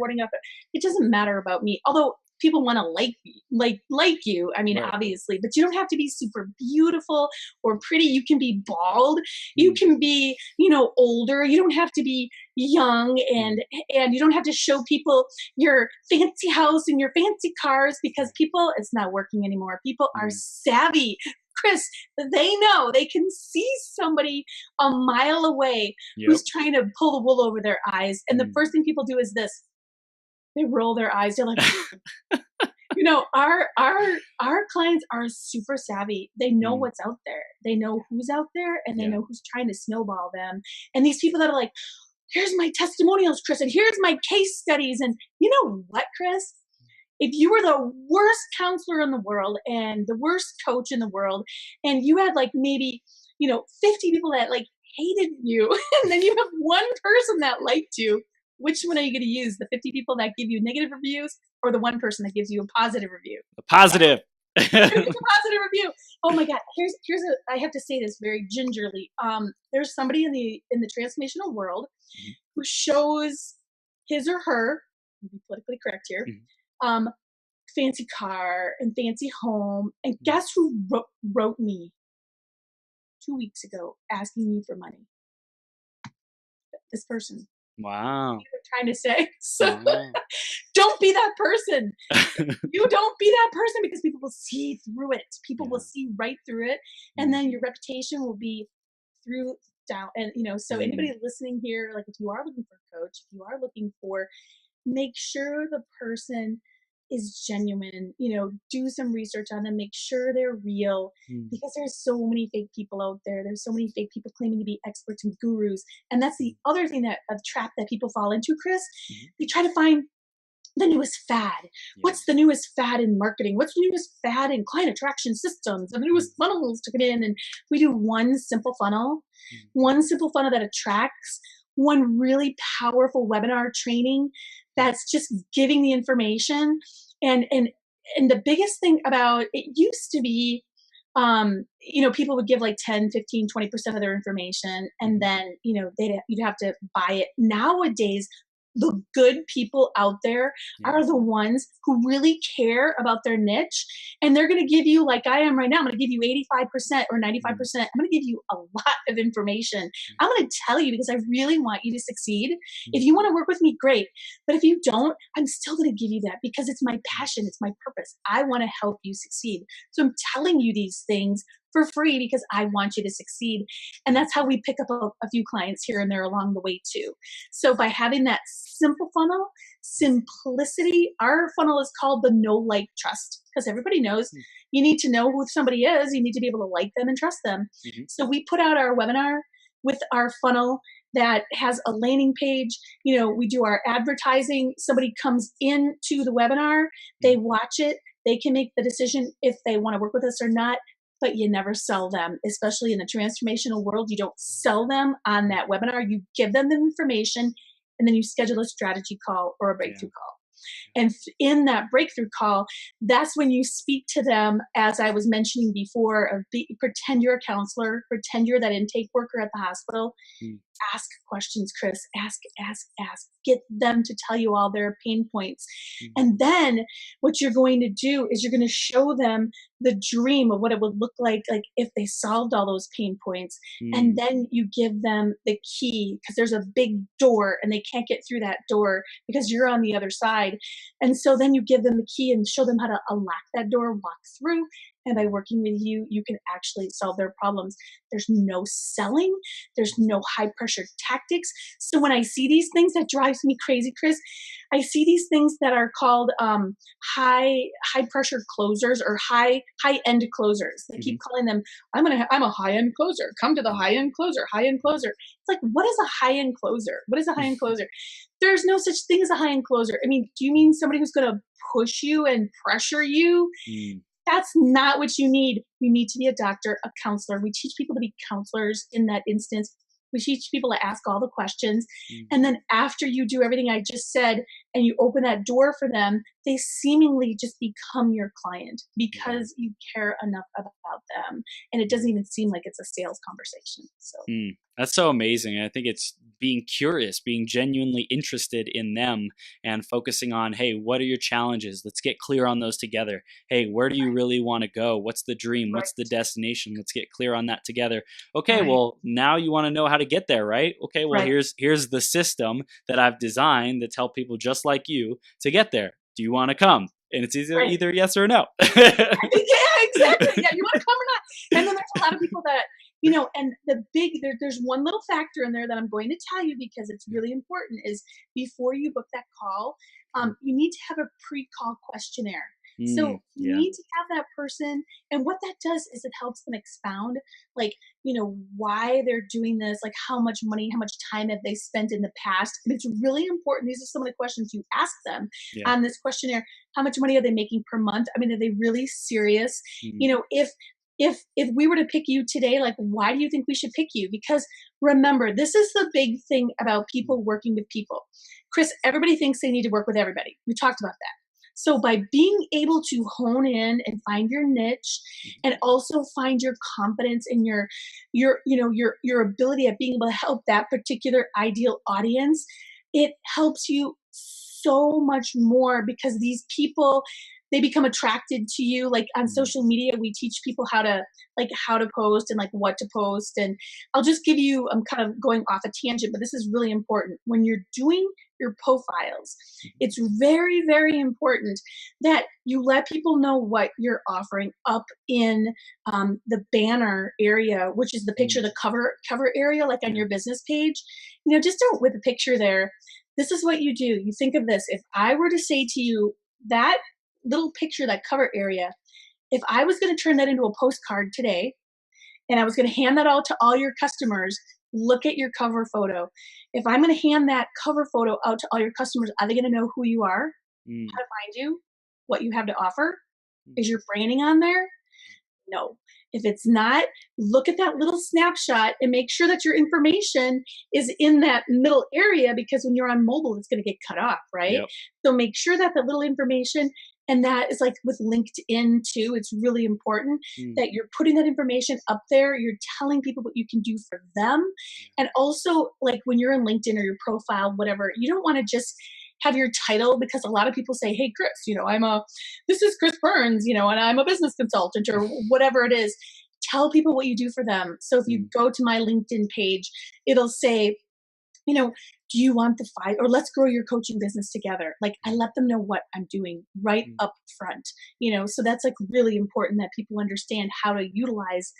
it doesn't matter about me. Although people want to like you. I mean, obviously, but you don't have to be super beautiful or pretty. You can be bald. You can be, older. You don't have to be young, and you don't have to show people your fancy house and your fancy cars, because it's not working anymore. People are savvy. Chris, they know, they can see somebody a mile away who's trying to pull the wool over their eyes. And the first thing people do is this. They roll their eyes. They're like, our clients are super savvy. They know what's out there. They know who's out there, and they know who's trying to snowball them. And these people that are like, here's my testimonials, Chris, and here's my case studies. And you know what, Chris? If you were the worst counselor in the world and the worst coach in the world, and you had like maybe, 50 people that like hated you, and then you have one person that liked you, which one are you going to use? The 50 people that give you negative reviews, or the one person that gives you a positive review? A positive. A positive review. Oh my God. I have to say this very gingerly. There's somebody in the transformational world who shows his or her, to be politically correct here, fancy car and fancy home. And guess who wrote me 2 weeks ago asking me for money? This person. Wow. What I'm trying to say. So don't be that person. You don't be that person, because people will see through it. People will see right through it. And then your reputation will be down. And, so anybody listening here, like if you are looking for a coach, if you are looking for, make sure the person is genuine, do some research on them, make sure they're real, because there's so many fake people out there. There's so many fake people claiming to be experts and gurus. And that's the other thing, a trap that people fall into, Chris. They try to find the newest fad? Yeah. What's the newest fad in marketing? What's the newest fad in client attraction systems? And the newest funnels to get in. And we do one simple funnel that attracts, one really powerful webinar training that's just giving the information. And the biggest thing about it used to be, people would give like 10, 15, 20% of their information, and then, you'd have to buy it. Nowadays, the good people out there are the ones who really care about their niche, and they're going to give you, like I am right now, I'm going to give you 85% or 95%. I'm going to give you a lot of information. I'm going to tell you because I really want you to succeed. If you want to work with me, great. But if you don't, I'm still going to give you that because it's my passion. It's my purpose. I want to help you succeed. So I'm telling you these things for free because I want you to succeed. And that's how we pick up a few clients here and there along the way too. So by having that simple funnel, simplicity, our funnel is called the know, like, trust, because everybody knows you need to know who somebody is. You need to be able to like them and trust them. So we put out our webinar with our funnel that has a landing page. We do our advertising. Somebody comes into the webinar, they watch it, they can make the decision if they want to work with us or not. But you never sell them, especially in the transformational world. You don't sell them on that webinar. You give them the information, and then you schedule a strategy call or a breakthrough call. And in that breakthrough call, that's when you speak to them, as I was mentioning before, pretend you're a counselor, pretend you're that intake worker at the hospital. Ask questions, Chris. Ask. Get them to tell you all their pain points. And then what you're going to do is you're going to show them the dream of what it would look like if they solved all those pain points. And then you give them the key, because there's a big door and they can't get through that door because you're on the other side. And so then you give them the key and show them how to unlock that door, walk through. And by working with you, you can actually solve their problems. There's no selling. There's no high pressure tactics. So when I see these things, that drives me crazy, Chris. I see these things that are called high pressure closers or high end closers. They keep calling them, I'm a high end closer. Come to the high end closer, high end closer. It's like, what is a high end closer? What is a high end closer? There's no such thing as a high end closer. I mean, do you mean somebody who's going to push you and pressure you? That's not what you need. You need to be a doctor, a counselor. We teach people to be counselors in that instance. We teach people to ask all the questions. And then after you do everything I just said and you open that door for them, they seemingly just become your client because you care enough about them. And it doesn't even seem like it's a sales conversation. So that's so amazing. I think it's being curious, being genuinely interested in them and focusing on, hey, what are your challenges? Let's get clear on those together. Hey, where do you really want to go? What's the dream? What's the destination? Let's get clear on that together. Okay, well, now you want to know how to get there, right? Okay, well, here's the system that I've designed that's helped people just like you to get there. Do you want to come? And it's either yes or no. Yeah, exactly. Yeah, you want to come or not? And then there's a lot of people that, and there's one little factor in there that I'm going to tell you because it's really important is before you book that call, you need to have a pre-call questionnaire. So you need to have that person. And what that does is it helps them expound, why they're doing this, like how much money, how much time have they spent in the past. And it's really important. These are some of the questions you ask them on this questionnaire. How much money are they making per month? I mean, are they really serious? If we were to pick you today, why do you think we should pick you? Because remember, this is the big thing about people working with people. Chris, everybody thinks they need to work with everybody. We talked about that. So by being able to hone in and find your niche and also find your confidence in your ability at being able to help that particular ideal audience, it helps you so much more because these people, they become attracted to you. Like on social media, we teach people how to post and what to post. And I'll just give you, I'm kind of going off a tangent, but this is really important. When you're doing your profiles, it's very, very important that you let people know what you're offering up in the banner area, which is the picture, the cover area, like on your business page. Just don't with a picture there. This is what you do. You think of this. If I were to say to you that little picture, that cover area, if I was going to turn that into a postcard today and I was going to hand that out to all your customers, look at your cover photo. If I'm going to hand that cover photo out to all your customers, are they going to know who you are? Mm. how to find you, what you have to offer. Mm. Is your branding on there? No. If it's not, look at that little snapshot and make sure that your information is in that middle area, because when you're on mobile, it's going to get cut off, right? Yep. So make sure that the little information, and that is like with LinkedIn too, it's really important Mm. that you're putting that information up there. You're telling people what you can do for them. And also, like when you're in LinkedIn or your profile, whatever, you don't want to just have your title, because a lot of people say, hey, Chris, this is Chris Burns, and I'm a business consultant or whatever it is. Tell people what you do for them. So if you go to my LinkedIn page, it'll say, do you want the 5, or let's grow your coaching business together. Like I let them know what I'm doing right up front, so that's like really important that people understand how to utilize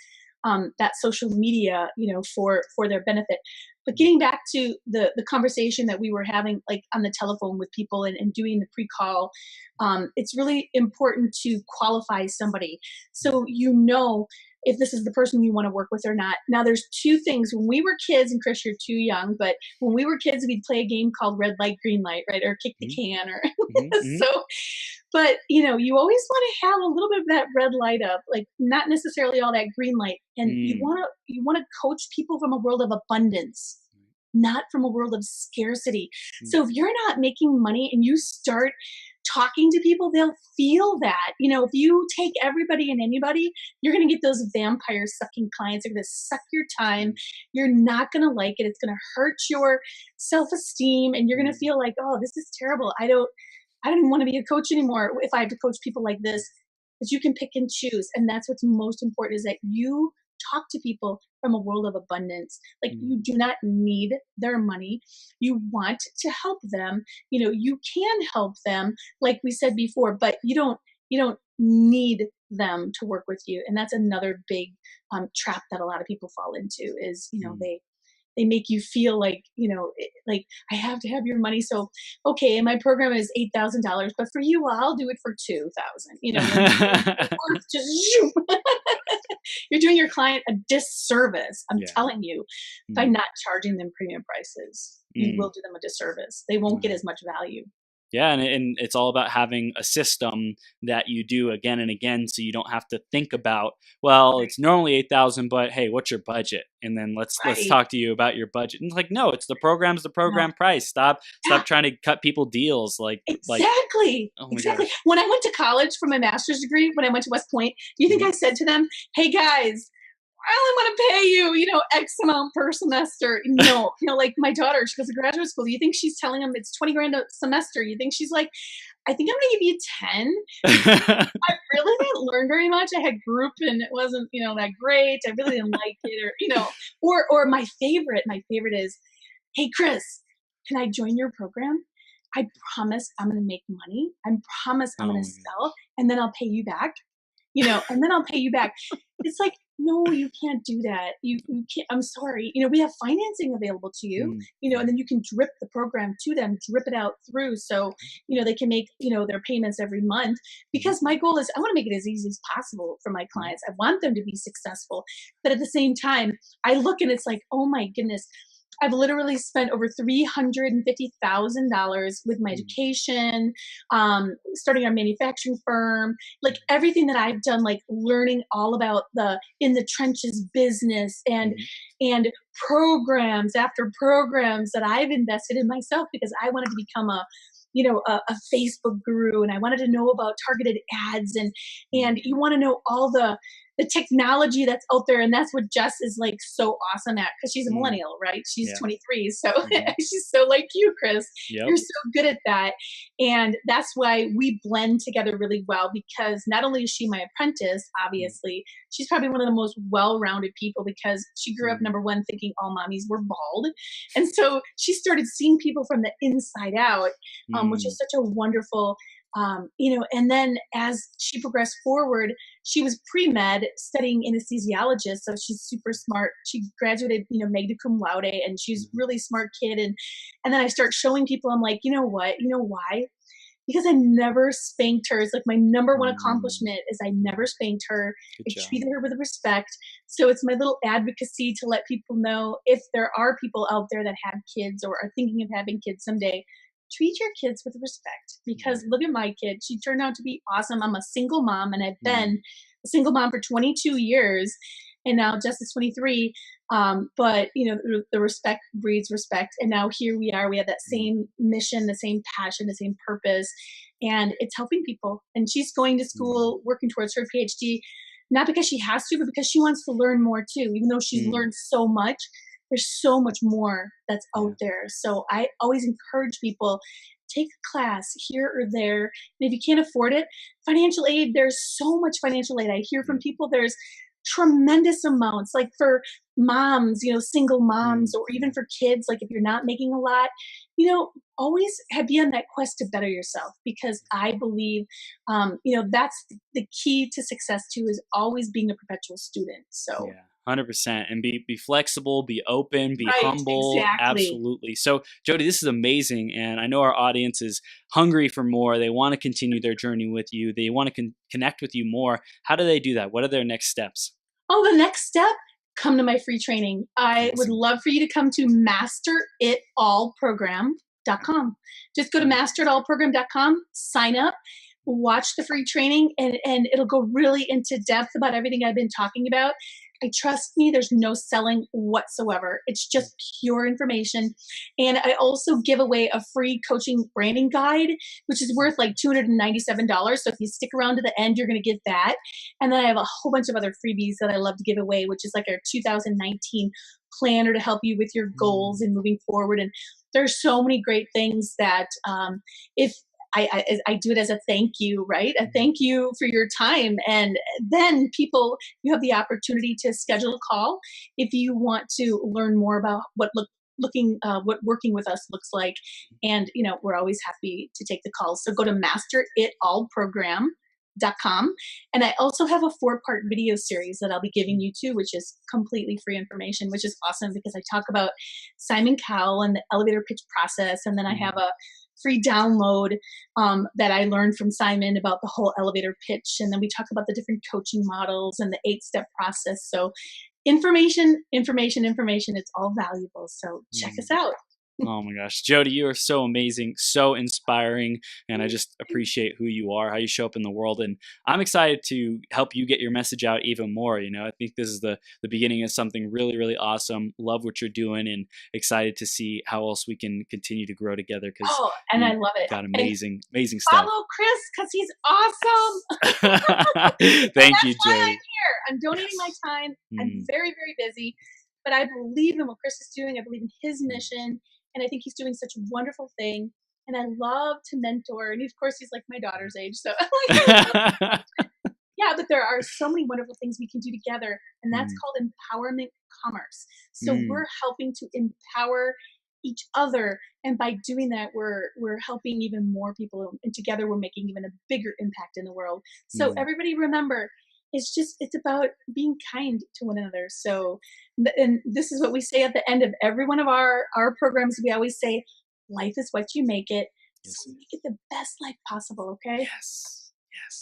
that social media, for their benefit. But getting back to the conversation that we were having, like on the telephone with people and doing the pre-call, it's really important to qualify somebody. So, if this is the person you want to work with or not. Now, there's 2 things. When we were kids, and Chris, you're too young, but when we were kids, we'd play a game called red light, green light, right? Or kick the can, or so. But, you always want to have a little bit of that red light up, like not necessarily all that green light. And you want to coach people from a world of abundance, not from a world of scarcity. So if you're not making money and you start talking to people, they'll feel that. If you take everybody and anybody, you're going to get those vampire sucking clients. They're going to suck your time. You're not going to like it. It's going to hurt your self-esteem, and you're going to feel like, oh, this is terrible. I don't want to be a coach anymore if I have to coach people like this. But you can pick and choose. And that's what's most important, is that you talk to people from a world of abundance. Like you do not need their money. You want to help them. You can help them, like we said before, but you don't need them to work with you. And that's another big trap that a lot of people fall into is, they make you feel like, like I have to have your money. So, okay, and my program is $8,000, but for you, I'll do it for 2,000. Just you're doing your client a disservice. I'm telling you, by not charging them premium prices, you will do them a disservice. They won't get as much value. Yeah, and it's all about having a system that you do again and again, so you don't have to think about, well, it's normally 8,000, but hey, what's your budget? And then let's talk to you about your budget. And it's like, no, it's the program price. Stop trying to cut people deals. Exactly. Oh my Exactly. gosh. When I went to college for my master's degree, when I went to West Point, do you think I said to them, hey guys, I only want to pay you, X amount per semester. No, like my daughter, she goes to graduate school. Do you think she's telling them it's 20 grand a semester? You think she's like, I think I'm going to give you 10. I really didn't learn very much. I had group and it wasn't, that great. I really didn't like it, or my favorite is, hey, Chris, can I join your program? I promise I'm going to make money. I promise I'm going to sell, and then I'll pay you back. And then I'll pay you back. It's like, no, you can't do that. You can't. I'm sorry. We have financing available to you, and then you can drip the program to them, drip it out through. So, they can make, their payments every month, because my goal is I want to make it as easy as possible for my clients. I want them to be successful. But at the same time, I look and it's like, oh my goodness, I've literally spent over $350,000 with my education, starting our manufacturing firm, like everything that I've done, like learning all about the in the trenches business and programs after programs that I've invested in myself, because I wanted to become a Facebook guru, and I wanted to know about targeted ads, and you want to know all the technology that's out there. And that's what Jess is like so awesome at, because she's a millennial, right? She's 23. So she's so like you, Chris. Yep. You're so good at that. And that's why we blend together really well, because not only is she my apprentice, obviously, she's probably one of the most well-rounded people, because she grew up, number one, thinking all mommies were bald. And so she started seeing people from the inside out, which is such a wonderful and then as she progressed forward, she was pre-med studying anesthesiologist. So she's super smart. She graduated, magna cum laude, and she's a really smart kid. And then I start showing people, I'm like, you know what? You know why? Because I never spanked her. It's like my number one accomplishment is I never spanked her. I treated her with respect. So it's my little advocacy to let people know, if there are people out there that have kids or are thinking of having kids someday, treat your kids with respect, because look at my kid. She turned out to be awesome. I'm a single mom, and I've been a single mom for 22 years, and now Jess is 23. But the respect breeds respect. And now here we are, we have that same mission, the same passion, the same purpose, and it's helping people. And she's going to school, working towards her Ph.D., not because she has to, but because she wants to learn more too. Even though she's learned so much, there's so much more that's out there. So I always encourage people, take a class here or there. And if you can't afford it, financial aid, there's so much financial aid. I hear from people, there's tremendous amounts, like for moms, single moms, or even for kids, like if you're not making a lot, always be on that quest to better yourself, because I believe, that's the key to success too, is always being a perpetual student. So yeah. 100%. And be flexible, be open, be right, humble. exactly. Absolutely. So Jodi, this is amazing. And I know our audience is hungry for more. They want to continue their journey with you. They want to connect with you more. How do they do that? What are their next steps? Oh, the next step, come to my free training. I would love for you to come to masteritallprogram.com. Just go to masteritallprogram.com, sign up, watch the free training, and it'll go really into depth about everything I've been talking about. Trust me, there's no selling whatsoever. It's just pure information. And I also give away a free coaching branding guide, which is worth like $297. So if you stick around to the end, you're going to get that. And then I have a whole bunch of other freebies that I love to give away, which is like our 2019 planner to help you with your goals and moving forward. And there's so many great things that if I do it as a thank you, right? A thank you for your time. And then you have the opportunity to schedule a call if you want to learn more about what working with us looks like. And, we're always happy to take the calls. So go to masteritallprogram.com. And I also have a 4-part video series that I'll be giving you too, which is completely free information, which is awesome, because I talk about Simon Cowell and the elevator pitch process. And then I have a free download that I learned from Simon about the whole elevator pitch. And then we talk about the different coaching models and the 8-step process. So information, it's all valuable. So check us out. Oh my gosh, Jodi, you are so amazing, so inspiring, and I just appreciate who you are, how you show up in the world, and I'm excited to help you get your message out even more. I think this is the beginning of something really, really awesome. Love what you're doing, and excited to see how else we can continue to grow together. And I love it. Got amazing stuff. Follow Chris, because he's awesome. Thank you, Why I'm Jodi. here. I'm donating my time. I'm very, very busy, but I believe in what Chris is doing. I believe in his mission. And I think he's doing such a wonderful thing. And I love to mentor. And of course, he's like my daughter's age. So yeah, but there are so many wonderful things we can do together. And that's called empowerment commerce. So we're helping to empower each other. And by doing that, we're helping even more people. And together, we're making even a bigger impact in the world. So everybody remember, it's about being kind to one another. So, and this is what we say at the end of every one of our programs. We always say, life is what you make it. So make it the best life possible. Okay. Yes.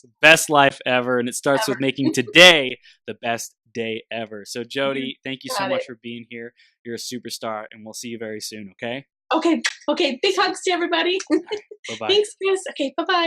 The best life ever. And it starts with making today the best day ever. So Jodi, thank you so much for being here. You're a superstar, and we'll see you very soon. Okay. Okay. Big hugs to everybody. Bye-bye. Thanks, Chris. Okay. Bye-bye.